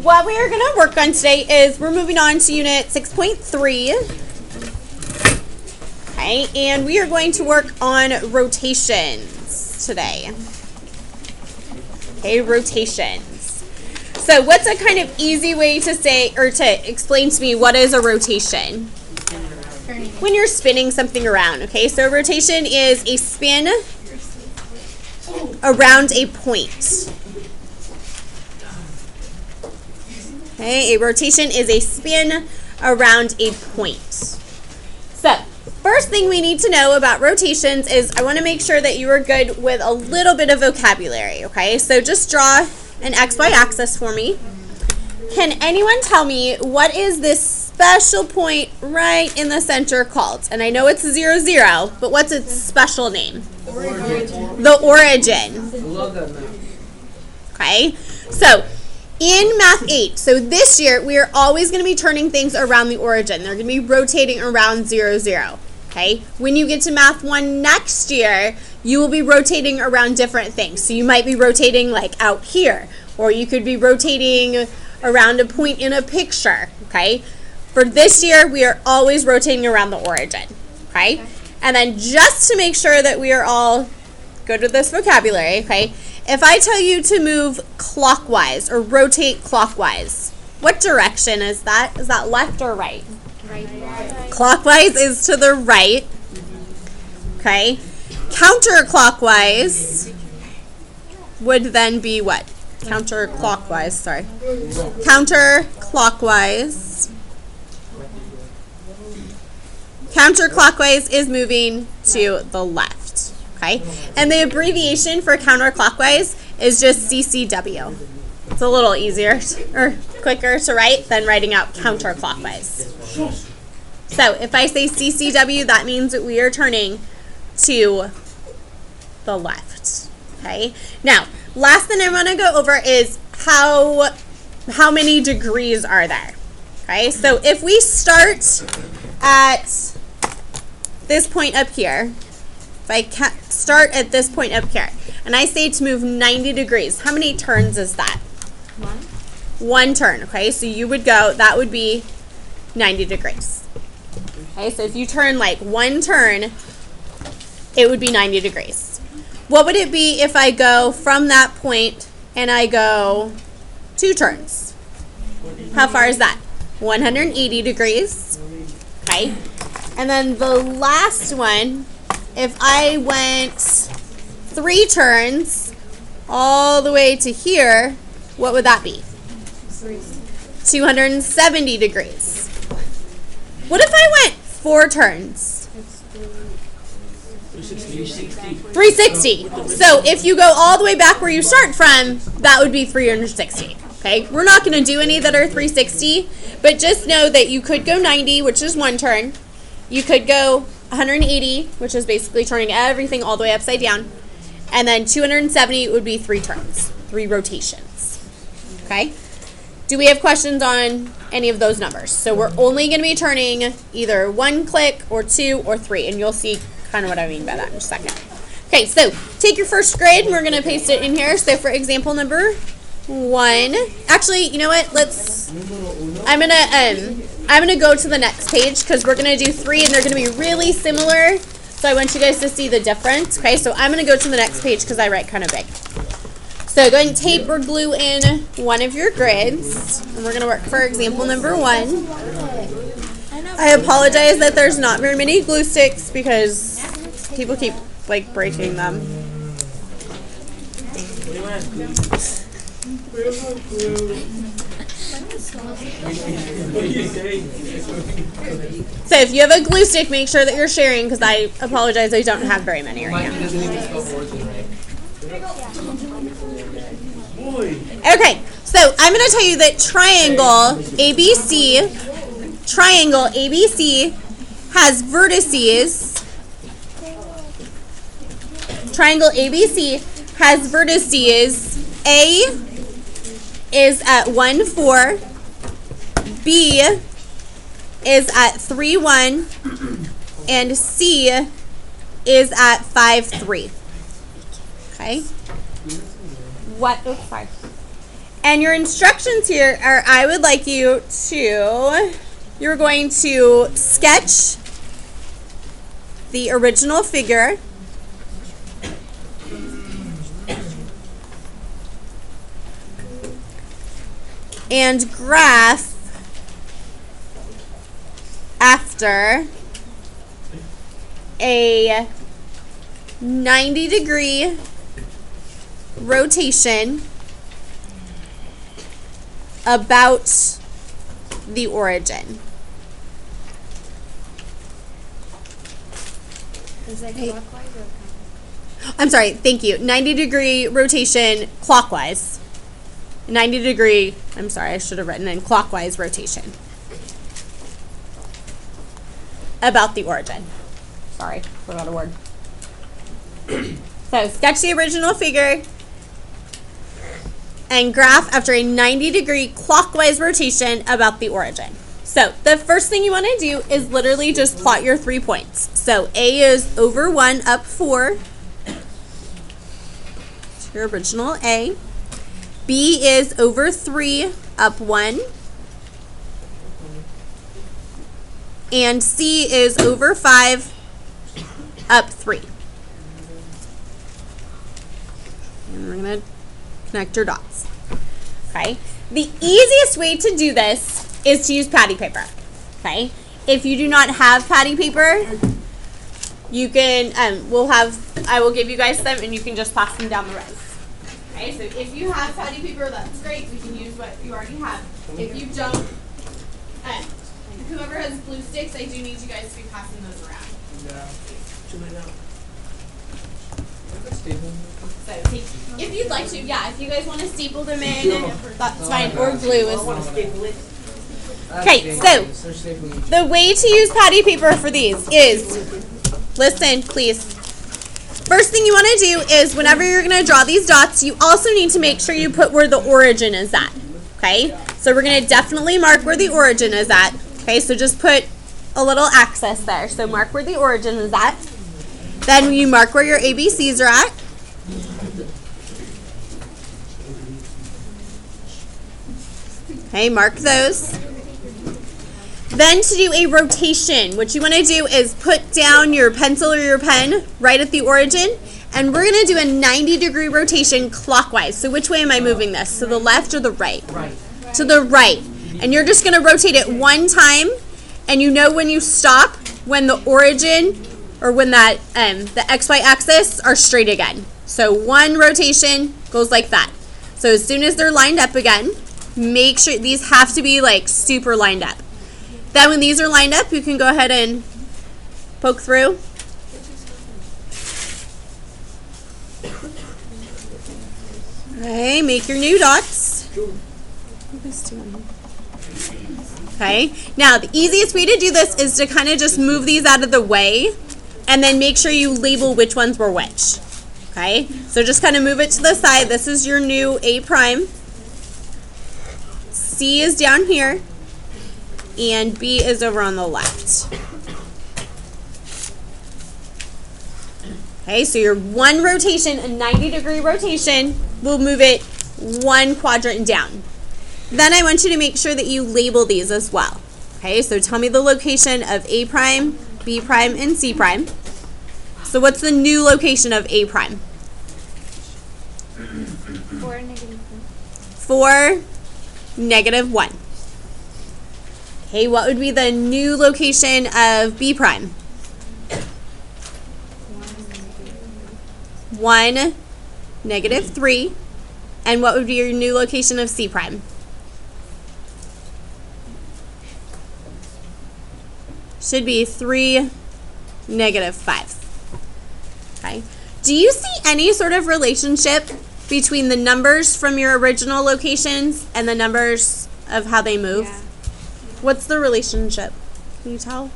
what we are going to work on today is we're moving on to unit 6.3. Okay, and we are going to work on rotations today. Okay, rotations. So what's a kind of easy way to say or to explain to me what is a rotation? When you're spinning something around. Okay, so a rotation is a spin around a point. Okay, a rotation is a spin around a point. So, first thing we need to know about rotations is I want to make sure that you are good with a little bit of vocabulary, okay? So just draw an XY axis for me. Can anyone tell me what is this special point right in the center called? And I know it's 0, 0, but what's its special name? Origin. The origin. I love that map. Okay, so in Math 8, so this year we are always going to be turning things around the origin. They're going to be rotating around 0, 0. Okay, when you get to Math 1 next year, you will be rotating around different things. So you might be rotating like out here, or you could be rotating around a point in a picture. Okay, for this year, we are always rotating around the origin. Okay, and then just to make sure that we are all good with this vocabulary, okay, if I tell you to move clockwise or rotate clockwise, what direction is that? Is that left or right? Right. Clockwise is to the right. Okay. Counterclockwise would then be what? Counterclockwise, sorry. Counterclockwise. Counterclockwise is moving to the left. Okay, and the abbreviation for counterclockwise is just CCW. It's a little easier or quicker to write than writing out counterclockwise. So if I say CCW, that means that we are turning to the left. Okay, now last thing I want to go over is how many degrees are there. Okay, so if we start at this point up here, if I start at this point up here, and I say to move 90 degrees, how many turns is that? One turn, okay? So you would go, that would be 90 degrees. Okay, so if you turn like one turn, it would be 90 degrees. What would it be if I go from that point and I go 2 turns? How far is that? 180 degrees, okay? And then the last one, if I went 3 turns all the way to here, what would that be? 270 degrees. What if I went 4 turns? 360. So if you go all the way back where you start from, that would be 360. Okay, we're not going to do any that are 360, but just know that you could go 90, which is 1 turn. You could go 180, which is basically turning everything all the way upside down. And then 270 would be 3 turns, 3 rotations. Okay? Do we have questions on any of those numbers? So we're only going to be turning either 1 click or 2 or 3, and you'll see kind of what I mean by that in a second. Okay, so take your first grade, and we're going to paste it in here. So for example number 1, actually, you know what? I'm gonna go to the next page because we're gonna do 3 and they're gonna be really similar. So I want you guys to see the difference. Okay, so I'm gonna go to the next page because I write kind of big. So go ahead and tape or glue in one of your grids, and we're gonna work for example number 1. I apologize that there's not very many glue sticks because people keep like breaking them. So if you have a glue stick, make sure that you're sharing because I apologize I don't have very many right now. Okay, so I'm going to tell you that triangle ABC has vertices. Triangle ABC has vertices. A is at 1, 4. B is at 3, 1. And C is at 5, 3. Okay? What? Oh, sorry. And your instructions here are, I would like you to, you're going to sketch the original figure. And graph after a 90-degree rotation about the origin. Is it clockwise or counterclockwise? I'm sorry, thank you. 90-degree rotation clockwise. 90-degree, I'm sorry, I should have written in clockwise rotation. About the origin. Sorry, forgot a word. So, sketch the original figure and graph after a 90-degree clockwise rotation about the origin. So, the first thing you want to do is literally just plot your 3 points. So, A is over 1 up 4. Your original A. B is over 3 up 1. And C is over 5 up 3. And we're going to connect your dots. Okay? The easiest way to do this is to use patty paper. Okay? If you do not have patty paper, you can, I will give you guys some and you can just pass them down the rows. Okay, so if you have patty paper, that's great. We can use what you already have. If you don't, whoever has glue sticks, I do need you guys to be passing those around. So if you'd like to, yeah, if you guys want to staple them in, that's fine, or glue is fine. Okay, so the way to use patty paper for these is, listen, please. First thing you want to do is whenever you're going to draw these dots, you also need to make sure you put where the origin is at. Okay, so we're going to definitely mark where the origin is at. Okay, so just put a little axis there. So mark where the origin is at. Then you mark where your ABCs are at. Okay, mark those. Then to do a rotation, what you want to do is put down your pencil or your pen right at the origin, and we're going to do a 90-degree rotation clockwise. So which way am I moving this? To the left or the right? Right. To the right. And you're just going to rotate it one time, and you know when you stop, when the origin, or when that the XY axis are straight again. So one rotation goes like that. So as soon as they're lined up again, make sure these have to be like super lined up. Then when these are lined up, you can go ahead and poke through. Okay, make your new dots. Okay, now the easiest way to do this is to kind of just move these out of the way and then make sure you label which ones were which. Okay, so just kind of move it to the side. This is your new A prime. C is down here. And B is over on the left. Okay, so your one rotation, a 90-degree rotation, will move it one quadrant down. Then I want you to make sure that you label these as well. Okay, so tell me the location of A prime, B prime, and C prime. So what's the new location of A prime? 4, -1. 4, -1. Okay, what would be the new location of B prime? 1, -3. And what would be your new location of C prime? Should be 3, -5. Okay. Do you see any sort of relationship between the numbers from your original locations and the numbers of how they move? Yeah. What's the relationship? Can you tell?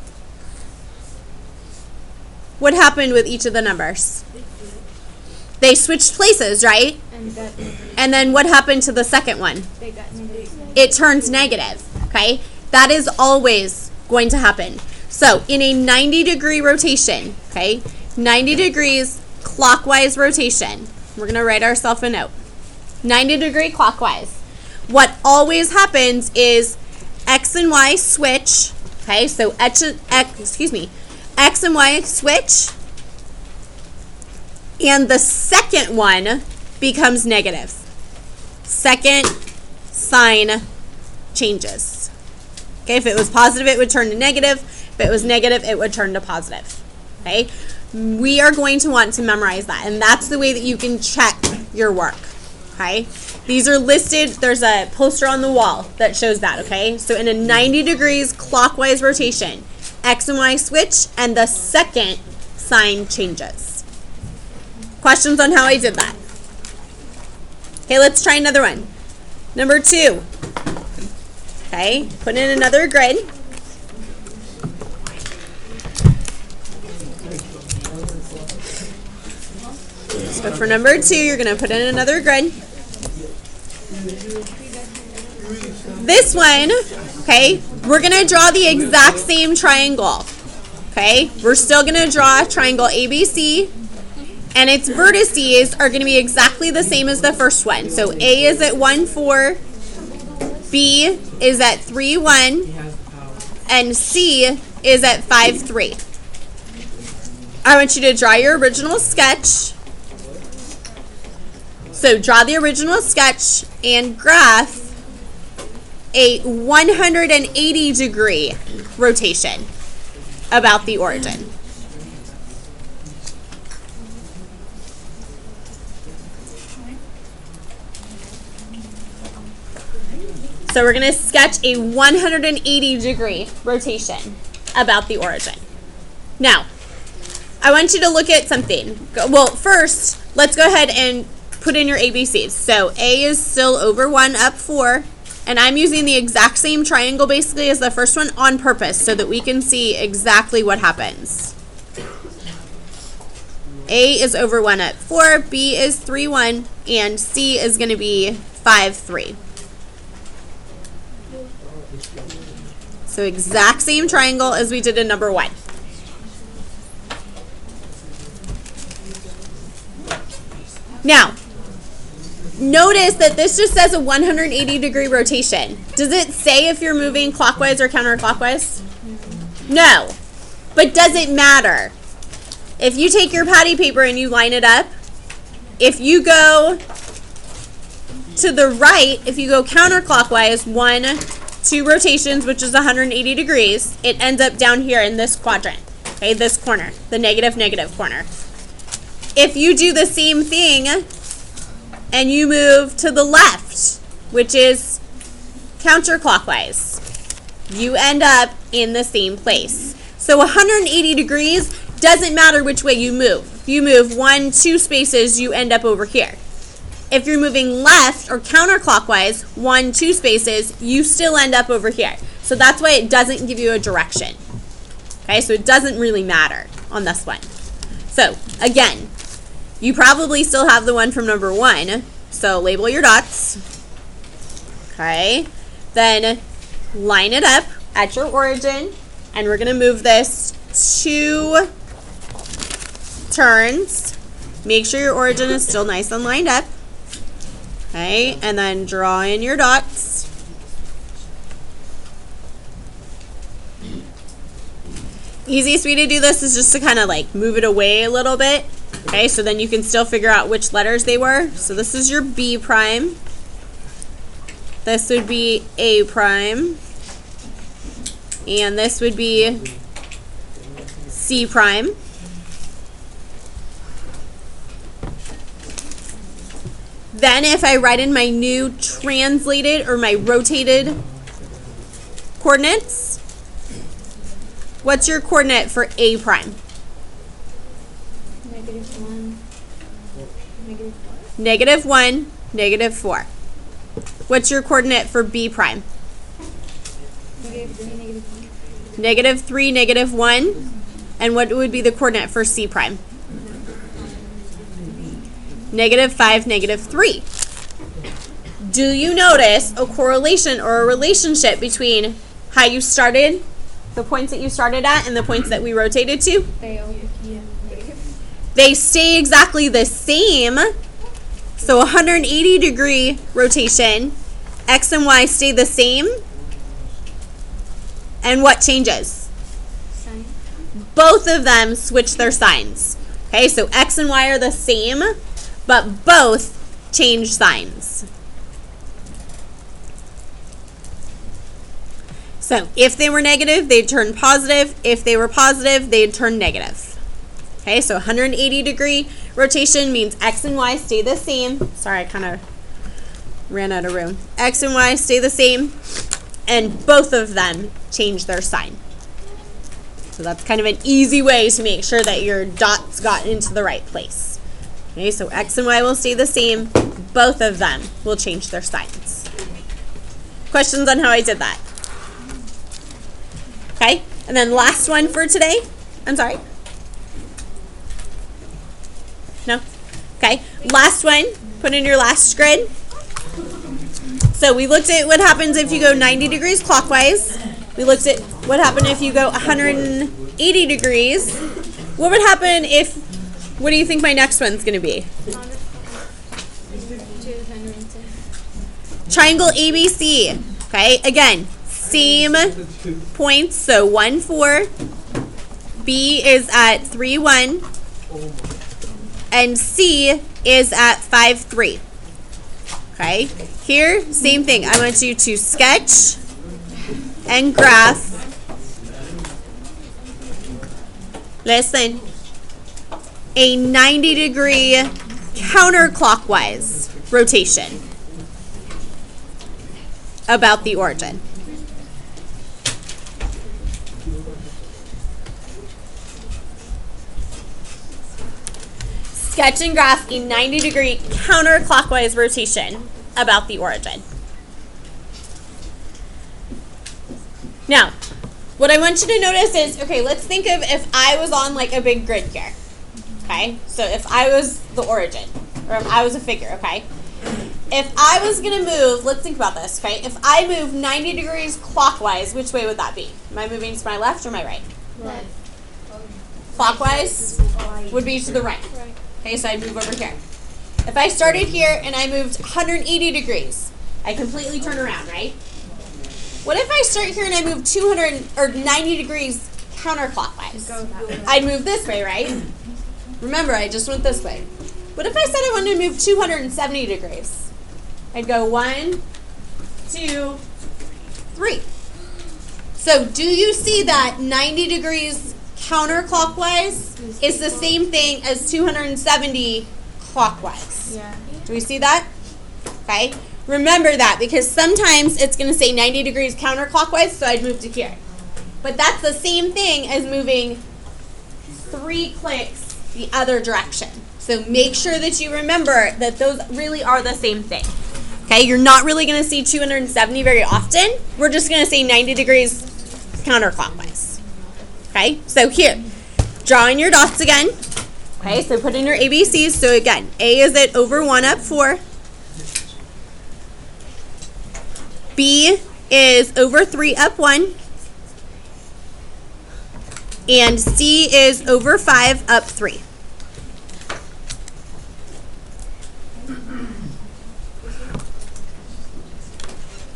What happened with each of the numbers? They switched places, right? And then what happened to the second one? They got negative. It turns negative, okay? That is always going to happen. So in a 90-degree rotation, okay, 90 degrees clockwise rotation, we're going to write ourselves a note. 90-degree clockwise. what always happens is X and Y switch. Okay, so X and Y switch, and the second one becomes negative. Second sign changes. Okay, if it was positive, it would turn to negative. If it was negative, it would turn to positive. Okay, we are going to want to memorize that, and that's the way that you can check your work. Okay, these are listed. There's a poster on the wall that shows that. Okay, so in a 90 degrees clockwise rotation, X and Y switch, and the second sign changes. Questions on how I did that? Okay, let's try another one. Number 2. Okay, put in another grid. So for number 2, you're going to put in another grid. This one, okay, we're going to draw the exact same triangle. Okay, we're still going to draw triangle ABC, and its vertices are going to be exactly the same as the first one. So A is at 1, 4, B is at 3, 1, and C is at 5, 3. I want you to draw your original sketch. So draw the original sketch and graph a 180 degree rotation about the origin. So we're going to sketch a 180 degree rotation about the origin. Now, I want you to look at something. Well, first, let's go ahead and put in your ABCs. So A is still over 1, up 4. And I'm using the exact same triangle basically as the first one on purpose so that we can see exactly what happens. A is over 1 at 4, B is 3, 1, and C is going to be 5, 3. So exact same triangle as we did in number 1. Now, notice that this just says a 180 degree rotation. Does it say if you're moving clockwise or counterclockwise? No. But does it matter? If you take your patty paper and you line it up, if you go to the right, if you go counterclockwise, 1, 2 rotations, which is 180 degrees, it ends up down here in this quadrant, okay, this corner, the negative, negative corner. If you do the same thing and you move to the left, which is counterclockwise, you end up in the same place. So 180 degrees doesn't matter which way you move. If you move 1, 2 spaces, you end up over here. If you're moving left or counterclockwise, 1, 2 spaces, you still end up over here. So that's why it doesn't give you a direction. Okay, so it doesn't really matter on this one. So again, you probably still have the one from number 1. So label your dots. Okay, then line it up at your origin, and we're going to move this 2 turns. Make sure your origin is still nice and lined up. Okay, and then draw in your dots. Easiest way to do this is just to kind of like move it away a little bit. Okay, so then you can still figure out which letters they were. So this is your B prime. This would be A prime. And this would be C prime. Then if I write in my new translated or my rotated coordinates, what's your coordinate for A prime? -1, -4. -1, -4. What's your coordinate for B prime? -3, -1. -3, And what would be the coordinate for C prime? -5, -3. Do you notice a correlation or a relationship between how you started, the points that you started at, and the points that we rotated to? They stay exactly the same. So 180 degree rotation, X and Y stay the same. And what changes? Sign. Both of them switch their signs. Okay, so X and Y are the same, but both change signs. So if they were negative, they'd turn positive. If they were positive, they'd turn negative. Okay, so 180-degree rotation means X and Y stay the same. Sorry, I kind of ran out of room. X and Y stay the same, and both of them change their sign. So that's kind of an easy way to make sure that your dots got into the right place. Okay, so X and Y will stay the same. Both of them will change their signs. Questions on how I did that? Okay, and then last one for today. I'm sorry. No? Okay, last one. Put in your last grid. So we looked at what happens if you go 90 degrees clockwise. We looked at what happened if you go 180 degrees. What would happen if, what do you think my next one's going to be? Triangle ABC. Okay, again, same points. So 1, 4. B is at 3, 1. And C is at 5, 3. Okay, here, same thing. I want you to sketch and graph. Listen, a 90-degree counterclockwise rotation about the origin. Sketch and graph a 90-degree counterclockwise rotation about the origin. Now, what I want you to notice is, okay, let's think of if I was on like a big grid here. Okay, so if I was the origin, or if I was a figure, okay? If I was going to move, let's think about this, okay? If I move 90 degrees clockwise, which way would that be? Am I moving to my left or my right? Right. Clockwise would be to the right. Okay, so I'd move over here. If I started here and I moved 180 degrees, I completely turn around, right? What if I start here and I move 200 or 90 degrees counterclockwise? I'd move this way, right? Remember, I just went this way. What if I said I wanted to move 270 degrees? I'd go 1, 2, 3. So do you see that 90 degrees counterclockwise is the same thing as 270 clockwise? Yeah. Do we see that? Okay. Remember that because sometimes it's going to say 90 degrees counterclockwise, so I'd move to here. But that's the same thing as moving 3 clicks the other direction. So make sure that you remember that those really are the same thing. Okay, you're not really going to see 270 very often. We're just going to say 90 degrees counterclockwise. Okay, so here, draw in your dots again. Okay, so put in your ABCs. So again, A is at over 1 up 4. B is over 3 up 1. And C is over 5 up 3.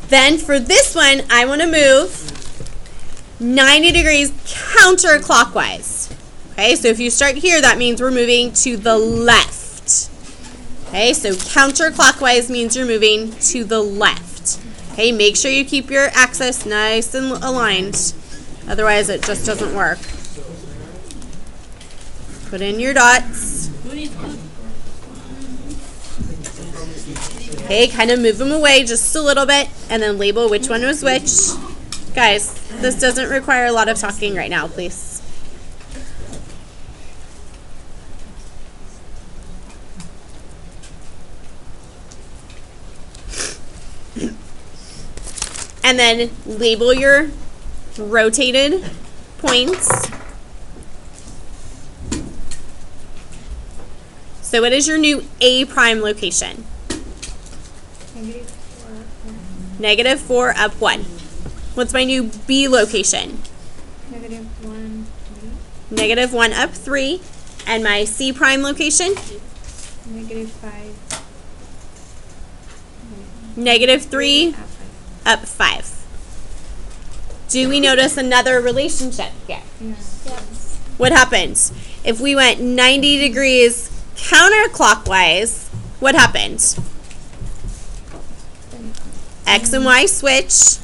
Then for this one, I want to move 90 degrees counterclockwise. Okay, so if you start here, that means we're moving to the left. Okay, so counterclockwise means you're moving to the left. Okay, make sure you keep your axis nice and aligned. Otherwise, it just doesn't work. Put in your dots. Okay, kind of move them away just a little bit and then label which one was which. Guys, this doesn't require a lot of talking right now, please. And then label your rotated points. So what is your new A prime location? Negative 4 up 1. Negative 4 up 1. What's my new B location? Negative 1, 3. Negative 1 up 3. And my C prime location? Negative 5. Negative 3 up up 5. Do we notice another relationship here? Yes. What happens? If we went 90 degrees counterclockwise, what happens? X and Y switch.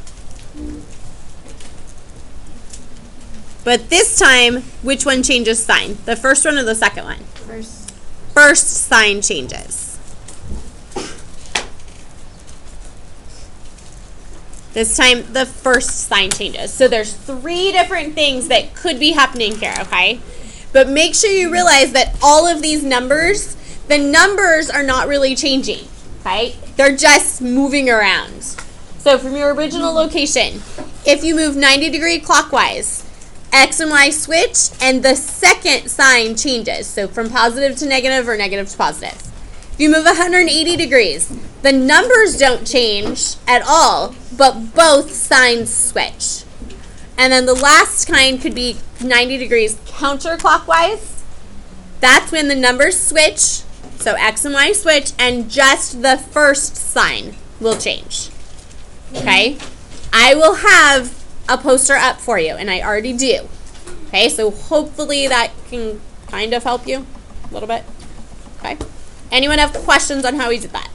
But this time, which one changes sign? The first one or the second one? First. First sign changes. This time, the first sign changes. So there's 3 different things that could be happening here, okay? But make sure you realize that all of these numbers, the numbers are not really changing, okay? They're just moving around. So from your original location, if you move 90 degree clockwise, X and Y switch, and the second sign changes. So from positive to negative or negative to positive. If you move 180 degrees, the numbers don't change at all, but both signs switch. And then the last kind could be 90 degrees counterclockwise. That's when the numbers switch, so X and Y switch, and just the first sign will change. Okay? I will have a poster up for you, and I already do. Okay, so hopefully that can kind of help you a little bit. Okay? Anyone have questions on how we did that?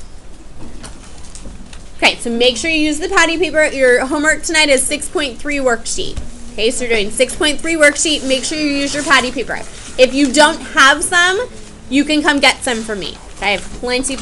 Okay, so make sure you use the patty paper. Your homework tonight is 6.3 worksheet. Okay, so you're doing 6.3 worksheet. Make sure you use your patty paper. If you don't have some, you can come get some from me. Okay, I have plenty.